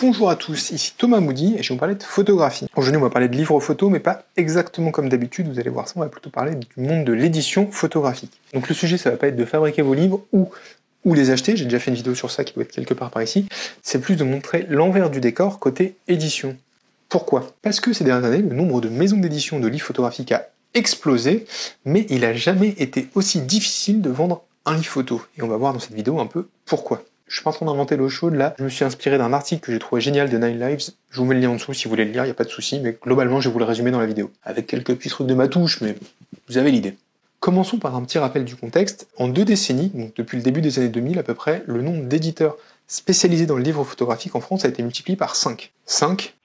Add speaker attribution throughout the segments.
Speaker 1: Bonjour à tous, ici Thomas Moody et je vais vous parler de photographie. Aujourd'hui on va parler de livres photos mais pas exactement comme d'habitude, vous allez voir ça, on va plutôt parler du monde de l'édition photographique. Donc le sujet ça va pas être de fabriquer vos livres ou les acheter, j'ai déjà fait une vidéo sur ça qui doit être quelque part par ici, c'est plus de montrer l'envers du décor côté édition. Pourquoi? Parce que ces dernières années, le nombre de maisons d'édition de livres photographiques a explosé, mais il n'a jamais été aussi difficile de vendre un livre photo. Et on va voir dans cette vidéo un peu pourquoi. Je suis pas en train d'inventer l'eau chaude là, je me suis inspiré d'un article que j'ai trouvé génial de Nine Lives, je vous mets le lien en dessous si vous voulez le lire, il n'y a pas de souci, mais globalement je vais vous le résumer dans la vidéo, avec quelques petits trucs de ma touche, mais vous avez l'idée. Commençons par un petit rappel du contexte. En 2 décennies, donc depuis le début des années 2000 à peu près, le nombre d'éditeurs spécialisés dans le livre photographique en France a été multiplié par 5. 5.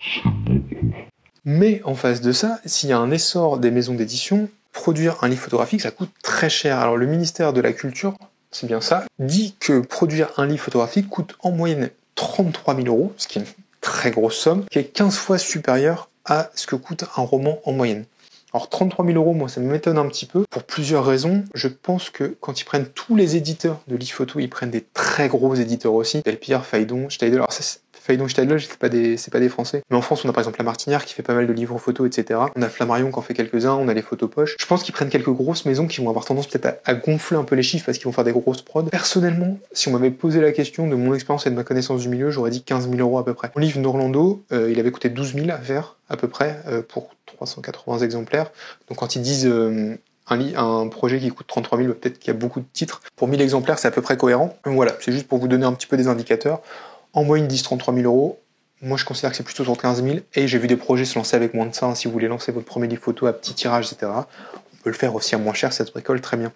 Speaker 1: Mais en face de ça, s'il y a un essor des maisons d'édition, produire un livre photographique ça coûte très cher. Alors le ministère de la Culture, c'est bien ça, dit que produire un livre photographique coûte en moyenne 33 000 €, ce qui est une très grosse somme, qui est 15 fois supérieure à ce que coûte un roman en moyenne. Alors 33 000 €, moi ça m'étonne un petit peu, pour plusieurs raisons. Je pense que quand ils prennent tous les éditeurs de livres photo, ils prennent des très gros éditeurs aussi, Delpire, Phaidon, Steidl, alors ça Phaidon, Steidl, c'est pas des Français. Mais en France, on a par exemple La Martinière qui fait pas mal de livres photo, etc. On a Flammarion qui en fait quelques-uns, on a les photopoches. Je pense qu'ils prennent quelques grosses maisons qui vont avoir tendance peut-être à gonfler un peu les chiffres parce qu'ils vont faire des grosses prods. Personnellement, si on m'avait posé la question de mon expérience et de ma connaissance du milieu, j'aurais dit 15 000 € à peu près. Mon livre d'Orlando, il avait coûté 12 000 à faire, à peu près, pour 380 exemplaires. Donc quand ils disent un projet qui coûte 33 000, peut-être qu'il y a beaucoup de titres. Pour 1000 exemplaires, c'est à peu près cohérent. Donc voilà, c'est juste pour vous donner un petit peu des indicateurs. En moyenne, ils disent 33 000 €. Moi, je considère que c'est plutôt sur 15 000. Et j'ai vu des projets se lancer avec moins de ça. Hein, si vous voulez lancer votre premier livre photo à petit tirage, etc. On peut le faire aussi à moins cher, ça se bricole très bien.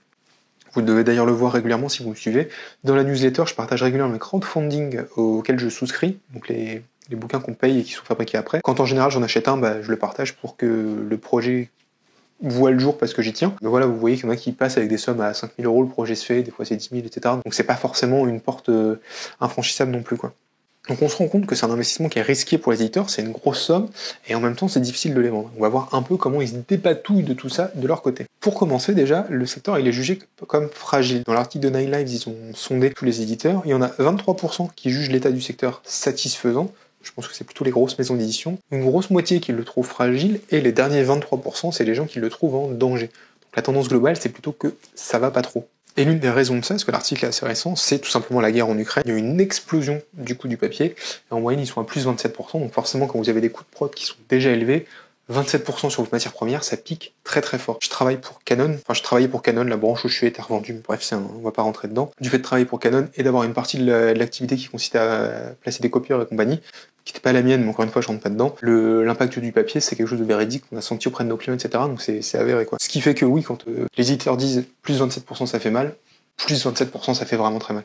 Speaker 1: Vous devez d'ailleurs le voir régulièrement si vous me suivez. Dans la newsletter, je partage régulièrement les crowdfunding auxquels je souscris. Donc les bouquins qu'on paye et qui sont fabriqués après. Quand en général j'en achète un, je le partage pour que le projet voit le jour parce que j'y tiens. Mais voilà, vous voyez qu'il y en a qui passent avec des sommes à 5 000 €, le projet se fait, des fois c'est 10 000, etc. Donc c'est pas forcément une porte infranchissable non plus, quoi. Donc on se rend compte que c'est un investissement qui est risqué pour les éditeurs, c'est une grosse somme, et en même temps c'est difficile de les vendre. On va voir un peu comment ils se dépatouillent de tout ça de leur côté. Pour commencer déjà, le secteur il est jugé comme fragile. Dans l'article de Nine Lives, ils ont sondé tous les éditeurs, il y en a 23% qui jugent l'état du secteur satisfaisant, je pense que c'est plutôt les grosses maisons d'édition, une grosse moitié qui le trouvent fragile, et les derniers 23% c'est les gens qui le trouvent en danger. Donc la tendance globale c'est plutôt que ça va pas trop. Et l'une des raisons de ça, parce que l'article est assez récent, c'est tout simplement la guerre en Ukraine. Il y a eu une explosion du coût du papier, et en moyenne ils sont à plus 27%, donc forcément quand vous avez des coûts de prod qui sont déjà élevés, 27% sur votre matière première, ça pique très très fort. Je travaillais pour Canon, la branche où je suis était revendue, mais bref, on va pas rentrer dedans. Du fait de travailler pour Canon et d'avoir une partie de l'activité qui consistait à placer des copieurs et compagnie, qui n'était pas la mienne, mais encore une fois je rentre pas dedans, l'impact du papier c'est quelque chose de véridique, qu'on a senti auprès de nos clients, etc. Donc c'est avéré quoi. Ce qui fait que oui, quand les éditeurs disent plus 27% ça fait mal, plus 27% ça fait vraiment très mal.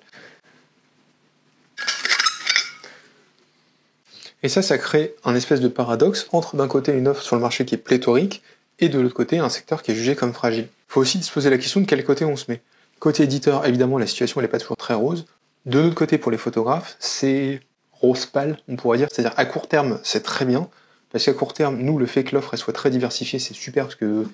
Speaker 1: Et ça crée un espèce de paradoxe entre d'un côté une offre sur le marché qui est pléthorique, et de l'autre côté un secteur qui est jugé comme fragile. Il faut aussi se poser la question de quel côté on se met. Côté éditeur, évidemment la situation elle n'est pas toujours très rose. De l'autre côté pour les photographes, c'est rose pâle, on pourrait dire, c'est-à-dire à court terme c'est très bien, parce qu'à court terme, nous le fait que l'offre elle soit très diversifiée, c'est super parce que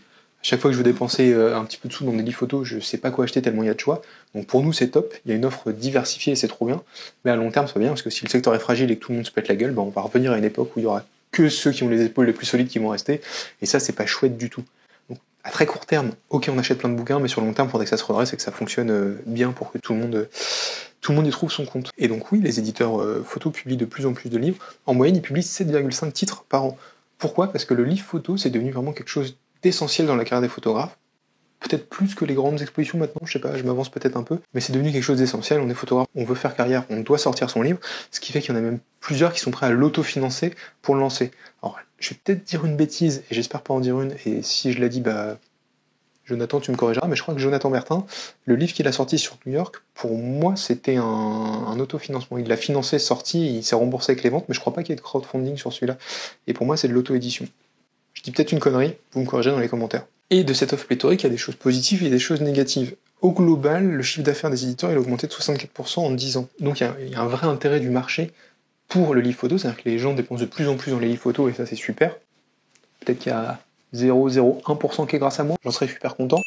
Speaker 1: à chaque fois que je veux dépenser un petit peu de sous dans des livres photos, je sais pas quoi acheter tellement il y a de choix. Donc pour nous c'est top, il y a une offre diversifiée et c'est trop bien. Mais à long terme c'est pas bien parce que si le secteur est fragile et que tout le monde se pète la gueule, on va revenir à une époque où il y aura que ceux qui ont les épaules les plus solides qui vont rester. Et ça c'est pas chouette du tout. Donc à très court terme, ok on achète plein de bouquins, mais sur le long terme il faudrait que ça se redresse et que ça fonctionne bien pour que tout le monde y trouve son compte. Et donc oui, les éditeurs photo publient de plus en plus de livres. En moyenne ils publient 7,5 titres par an. Pourquoi? Parce que le livre photo c'est devenu vraiment quelque chose d'essentiel dans la carrière des photographes, peut-être plus que les grandes expositions maintenant, je sais pas, je m'avance peut-être un peu, mais c'est devenu quelque chose d'essentiel, on est photographe, on veut faire carrière, on doit sortir son livre, ce qui fait qu'il y en a même plusieurs qui sont prêts à l'autofinancer pour le lancer. Alors, je vais peut-être dire une bêtise, et j'espère pas en dire une, et si je la dis, Jonathan, tu me corrigeras, mais je crois que Jonathan Bertin, le livre qu'il a sorti sur New York, pour moi, c'était un autofinancement. Il l'a financé, sorti, il s'est remboursé avec les ventes, mais je crois pas qu'il y ait de crowdfunding sur celui-là. Et pour moi, c'est de l'auto-édition. Je dis peut-être une connerie, vous me corrigez dans les commentaires. Et de cette offre pléthorique, il y a des choses positives et des choses négatives. Au global, le chiffre d'affaires des éditeurs il a augmenté de 64% en 10 ans. Donc il y a un vrai intérêt du marché pour le livre photo, c'est-à-dire que les gens dépensent de plus en plus dans les livres photo et ça c'est super. Peut-être qu'il y a 0,01% qui est grâce à moi, j'en serais super content.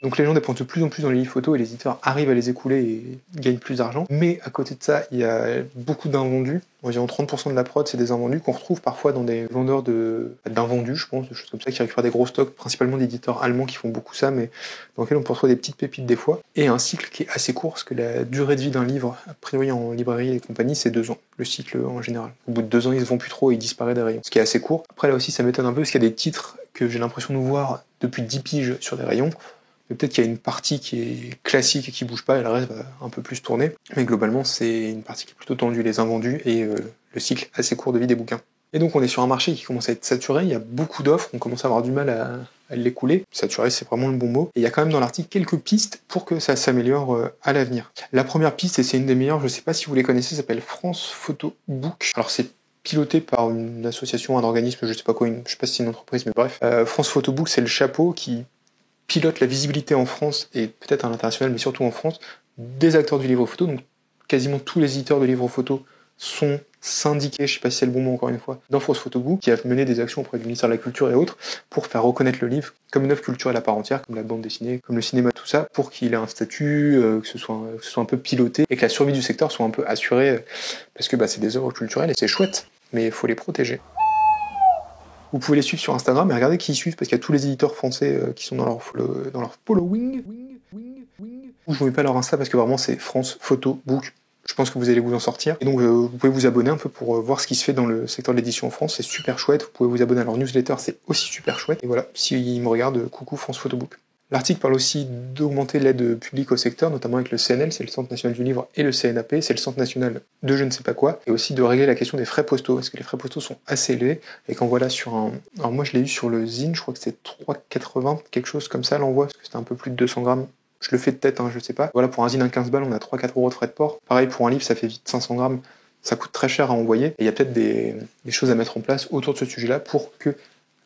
Speaker 1: Donc les gens dépensent de plus en plus dans les livres photos et les éditeurs arrivent à les écouler et gagnent plus d'argent. Mais à côté de ça, il y a beaucoup d'invendus. Environ 30% de la prod, c'est des invendus qu'on retrouve parfois dans des vendeurs d'invendus, je pense, de choses comme ça, qui récupèrent des gros stocks, principalement d'éditeurs allemands qui font beaucoup ça, mais dans lesquels on peut retrouver des petites pépites des fois. Et un cycle qui est assez court, parce que la durée de vie d'un livre, a priori en librairie et compagnie, c'est 2 ans, le cycle en général. Au bout de 2 ans, ils se vendent plus trop et il disparaît des rayons, ce qui est assez court. Après là aussi, ça m'étonne un peu, parce qu'il y a des titres que j'ai l'impression de voir depuis 10 piges sur des rayons. Peut-être qu'il y a une partie qui est classique et qui bouge pas, et le reste va un peu plus tourner. Mais globalement, c'est une partie qui est plutôt tendue, les invendus et le cycle assez court de vie des bouquins. Et donc on est sur un marché qui commence à être saturé, il y a beaucoup d'offres, on commence à avoir du mal à l'écouler. Saturé, c'est vraiment le bon mot. Et il y a quand même dans l'article quelques pistes pour que ça s'améliore à l'avenir. La première piste, et c'est une des meilleures, je sais pas si vous les connaissez, ça s'appelle France Photo Book. Alors c'est piloté par une association, un organisme, je sais pas quoi, je sais pas si c'est une entreprise, mais bref. France Photo Book, c'est le chapeau qui pilote la visibilité en France, et peut-être à l'international, mais surtout en France, des acteurs du livre photo. Donc quasiment tous les éditeurs de livres photo sont syndiqués, je sais pas si c'est le bon mot encore une fois, dans France Photo Book, qui a mené des actions auprès du ministère de la Culture et autres, pour faire reconnaître le livre comme une œuvre culturelle à part entière, comme la bande dessinée, comme le cinéma, tout ça, pour qu'il ait un statut, que ce soit un peu piloté, et que la survie du secteur soit un peu assurée, parce que c'est des œuvres culturelles, et c'est chouette, mais il faut les protéger. Vous pouvez les suivre sur Instagram et regardez qui ils suivent parce qu'il y a tous les éditeurs français qui sont dans leur following. Je vous mets pas leur Insta parce que vraiment c'est France Photo Book. Je pense que vous allez vous en sortir. Et donc vous pouvez vous abonner un peu pour voir ce qui se fait dans le secteur de l'édition en France. C'est super chouette. Vous pouvez vous abonner à leur newsletter, c'est aussi super chouette. Et voilà, s'ils me regardent, coucou France Photo Book. L'article parle aussi d'augmenter l'aide publique au secteur, notamment avec le CNL, c'est le Centre National du Livre, et le CNAP, c'est le Centre National de je ne sais pas quoi, et aussi de régler la question des frais postaux, parce que les frais postaux sont assez élevés, et quand voilà sur un... Alors moi je l'ai eu sur le Zine, je crois que c'est 3,80, quelque chose comme ça l'envoi, parce que c'était un peu plus de 200 grammes. Je le fais de tête, je sais pas. Voilà, pour un Zine à 15 balles, on a 3-4 euros de frais de port. Pareil, pour un livre, ça fait vite 500 grammes. Ça coûte très cher à envoyer, et il y a peut-être des choses à mettre en place autour de ce sujet-là pour que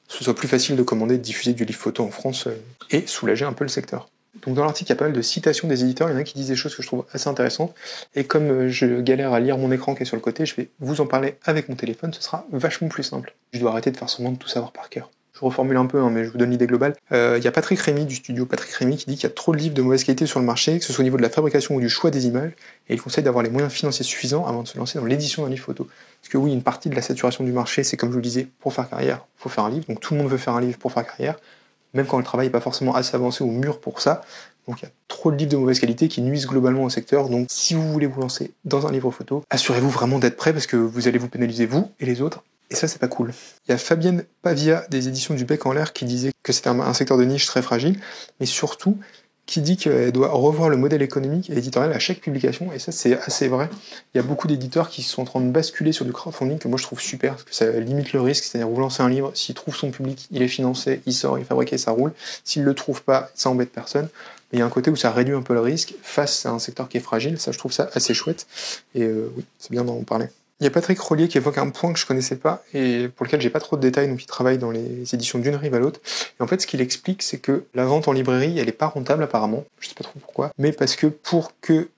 Speaker 1: ce soit plus facile de commander, de diffuser du livre photo en France et soulager un peu le secteur. Donc dans l'article, il y a pas mal de citations des éditeurs, il y en a qui disent des choses que je trouve assez intéressantes, et comme je galère à lire mon écran qui est sur le côté, je vais vous en parler avec mon téléphone, ce sera vachement plus simple. Je dois arrêter de faire semblant de tout savoir par cœur. Je reformule un peu, mais je vous donne l'idée globale. Il y a Patrick Rémy du studio Patrick Rémy qui dit qu'il y a trop de livres de mauvaise qualité sur le marché, que ce soit au niveau de la fabrication ou du choix des images, et il conseille d'avoir les moyens financiers suffisants avant de se lancer dans l'édition d'un livre photo. Parce que oui, une partie de la saturation du marché, c'est comme je vous le disais, pour faire carrière, il faut faire un livre, donc tout le monde veut faire un livre pour faire carrière, même quand le travail n'est pas forcément assez avancé ou mûr pour ça. Donc il y a trop de livres de mauvaise qualité qui nuisent globalement au secteur, donc si vous voulez vous lancer dans un livre photo, assurez-vous vraiment d'être prêt parce que vous allez vous pénaliser vous et les autres. Et ça, c'est pas cool. Il y a Fabienne Pavia des éditions du Bec en l'air qui disait que c'était un secteur de niche très fragile, mais surtout qui dit qu'elle doit revoir le modèle économique et éditorial à chaque publication, et ça c'est assez vrai. Il y a beaucoup d'éditeurs qui sont en train de basculer sur du crowdfunding que moi je trouve super, parce que ça limite le risque, c'est-à-dire vous lancez un livre, s'il trouve son public, il est financé, il sort, il est fabriqué, ça roule. S'il le trouve pas, ça embête personne. Mais il y a un côté où ça réduit un peu le risque face à un secteur qui est fragile, ça je trouve ça assez chouette, et oui, c'est bien d'en parler. Il y a Patrick Rollier qui évoque un point que je connaissais pas et pour lequel j'ai pas trop de détails, donc il travaille dans les éditions d'une rive à l'autre. Et en fait, ce qu'il explique, c'est que la vente en librairie, elle est pas rentable apparemment, je sais pas trop pourquoi, mais parce que pour que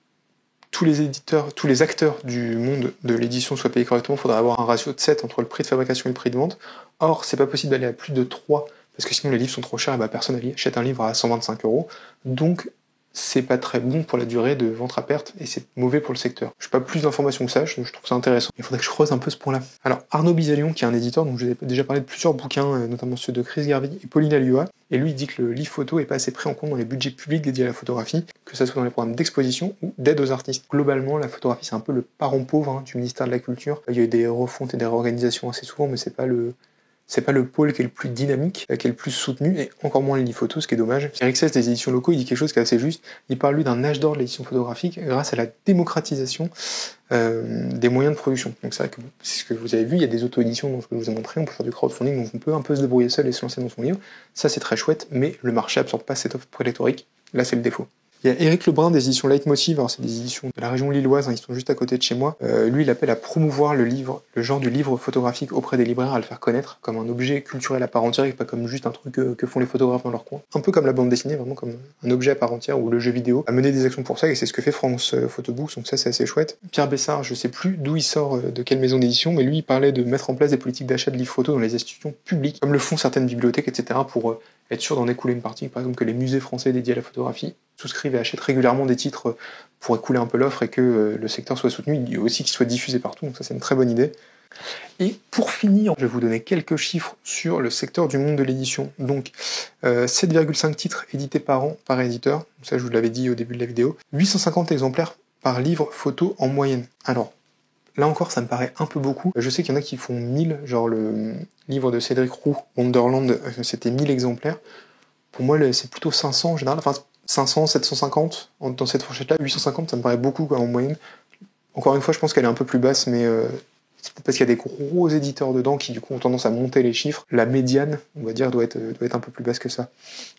Speaker 1: tous les éditeurs, tous les acteurs du monde de l'édition soient payés correctement, il faudrait avoir un ratio de 7 entre le prix de fabrication et le prix de vente. Or, c'est pas possible d'aller à plus de 3, parce que sinon les livres sont trop chers et personne n'achète un livre à 125 €. Donc, c'est pas très bon pour la durée de vente à perte et c'est mauvais pour le secteur. Je n'ai pas plus d'informations que ça, je trouve ça intéressant. Il faudrait que je creuse un peu ce point-là. Alors, Arnaud Bizalion, qui est un éditeur dont je vous ai déjà parlé de plusieurs bouquins, notamment ceux de Chris Garvey et Pauline Alioua, et lui il dit que le livre photo est pas assez pris en compte dans les budgets publics dédiés à la photographie, que ça soit dans les programmes d'exposition ou d'aide aux artistes. Globalement, la photographie c'est un peu le parent pauvre du ministère de la Culture. Il y a eu des refontes et des réorganisations assez souvent, mais c'est pas le pôle qui est le plus dynamique, qui est le plus soutenu, et encore moins le livre photo, ce qui est dommage. Eric Sess des éditions locaux, il dit quelque chose qui est assez juste. Il parle lui d'un âge d'or de l'édition photographique grâce à la démocratisation des moyens de production. Donc c'est vrai que c'est ce que vous avez vu, il y a des auto-éditions dont je vous ai montré, on peut faire du crowdfunding, donc on peut un peu se débrouiller seul et se lancer dans son livre. Ça c'est très chouette, mais le marché absorbe pas cette offre prélétorique. Là c'est le défaut. Il y a Éric Lebrun des éditions Leitmotiv, alors c'est des éditions de la région lilloise, hein, ils sont juste à côté de chez moi. Lui, il appelle à promouvoir le genre du livre photographique auprès des libraires, à le faire connaître comme un objet culturel à part entière et pas comme juste un truc que font les photographes dans leur coin. Un peu comme la bande dessinée, vraiment comme un objet à part entière, ou le jeu vidéo, à mener des actions pour ça, et c'est ce que fait France Photobooks, donc ça c'est assez chouette. Pierre Bessard, je sais plus d'où il sort, de quelle maison d'édition, mais lui il parlait de mettre en place des politiques d'achat de livres photos dans les institutions publiques, comme le font certaines bibliothèques, etc., pour être sûr d'en écouler une partie, par exemple que les musées français dédiés à la photographie souscrivent et achètent régulièrement des titres pour écouler un peu l'offre et que le secteur soit soutenu, et aussi qu'il soit diffusé partout, donc ça c'est une très bonne idée. Et pour finir, je vais vous donner quelques chiffres sur le secteur du monde de l'édition. Donc 7,5 titres édités par an par éditeur, ça je vous l'avais dit au début de la vidéo, 850 exemplaires par livre photo en moyenne. Alors, là encore, ça me paraît un peu beaucoup. Je sais qu'il y en a qui font 1000, genre le livre de Cédric Roux, Wonderland, c'était 1000 exemplaires. Pour moi, c'est plutôt 500 en général, enfin 500, 750, dans cette fourchette-là. 850, ça me paraît beaucoup quoi, en moyenne. Encore une fois, je pense qu'elle est un peu plus basse, mais c'est peut-être parce qu'il y a des gros éditeurs dedans qui du coup ont tendance à monter les chiffres. La médiane, on va dire, doit être un peu plus basse que ça.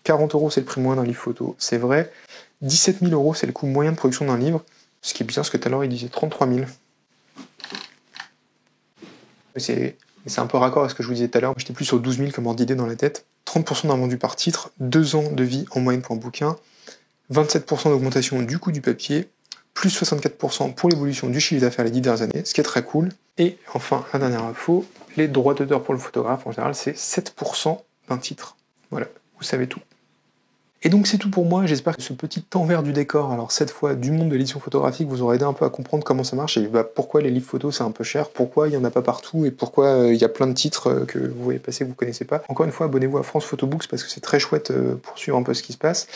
Speaker 1: 40 €, c'est le prix moyen d'un livre photo, c'est vrai. 17 000 €, c'est le coût moyen de production d'un livre. Ce qui est bizarre, parce que tout à l'heure, il disait 33 000. C'est un peu raccord à ce que je vous disais tout à l'heure. J'étais plus sur 12 000 comme ordre d'idée dans la tête. 30% d'un vendu par titre, 2 ans de vie en moyenne pour un bouquin, 27% d'augmentation du coût du papier, plus 64% pour l'évolution du chiffre d'affaires les 10 dernières années, ce qui est très cool. Et enfin, la dernière info, les droits d'auteur pour le photographe, en général, c'est 7% d'un titre. Voilà, vous savez tout. Et donc c'est tout pour moi, j'espère que ce petit envers du décor, alors cette fois du monde de l'édition photographique, vous aura aidé un peu à comprendre comment ça marche et pourquoi les livres photos c'est un peu cher, pourquoi il n'y en a pas partout et pourquoi il y a plein de titres que vous voyez passer que vous connaissez pas. Encore une fois, abonnez-vous à France Photobooks parce que c'est très chouette pour suivre un peu ce qui se passe.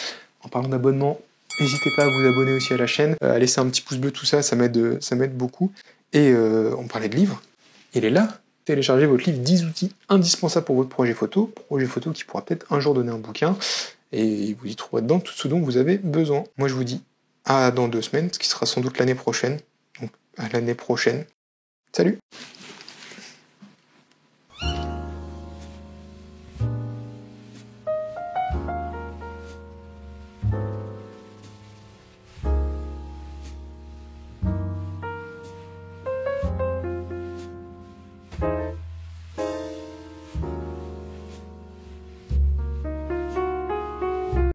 Speaker 1: En parlant d'abonnement, n'hésitez pas à vous abonner aussi à la chaîne, à laisser un petit pouce bleu, tout ça, ça m'aide beaucoup. Et on parlait de livres, il est là. Téléchargez votre livre 10 outils indispensables pour votre projet photo qui pourra peut-être un jour donner un bouquin. Et vous y trouverez dedans tout ce dont vous avez besoin. Moi je vous dis à dans 2 semaines, ce qui sera sans doute l'année prochaine. Donc à l'année prochaine. Salut!